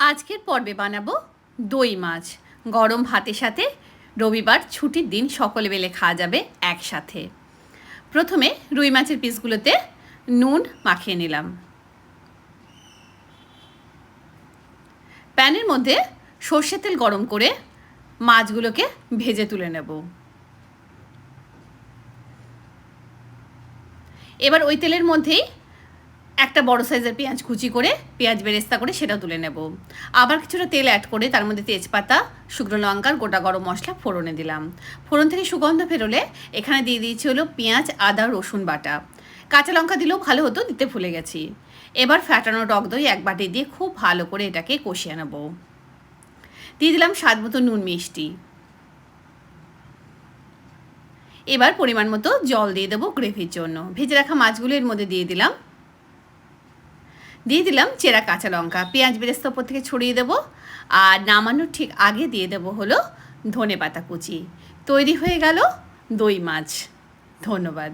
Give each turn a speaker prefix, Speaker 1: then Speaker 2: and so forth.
Speaker 1: আজকের পর্বে বানাবো দই মাছ। গরম ভাতের সাথে রবিবার ছুটির দিন সকলে মিলে খাওয়া যাবে একসাথে। প্রথমে রুই মাছের পিসগুলোতে নুন মাখিয়ে নিলাম। প্যানের মধ্যে সর্ষের তেল গরম করে মাছগুলোকে ভেজে তুলে নেব। এবার ওই তেলের মধ্যেই একটা বড় সাইজের পেঁয়াজ কুচি করে পেঁয়াজ বেরেস্তা করে সেটা তুলে নেব। আবার কিছুটা তেল অ্যাড করে তার মধ্যে তেজপাতা, শুকনো লঙ্কার গোটা গরম মশলা ফোড়নে দিলাম। ফোড়ন থেকে সুগন্ধ বেরোলে এখানে দিয়ে দিয়েছি হলো পেঁয়াজ, আদা, রসুন বাটা। কাঁচা লঙ্কা দিলেও ভালো হতো, দিতে ভুলে গেছি। এবার ফ্যাটানো টক দই এক বাটি দিয়ে খুব ভালো করে এটাকে কষিয়ে নেব। দিয়ে দিলাম স্বাদ মতো নুন মিষ্টি। এবার পরিমাণ মতো জল দিয়ে দেবো গ্রেভির জন্য। ভেজে রাখা মাছগুলো এর মধ্যে দিয়ে দিলাম। দিয়ে দিলাম চেরা কাঁচা লঙ্কা, পেঁয়াজ বেরেস্তা ওপর থেকে ছড়িয়ে দেবো। আর নামানোর ঠিক আগে দিয়ে দেবো হলো ধনেপাতা কুচি। তৈরি হয়ে গেল দই মাছ। ধন্যবাদ।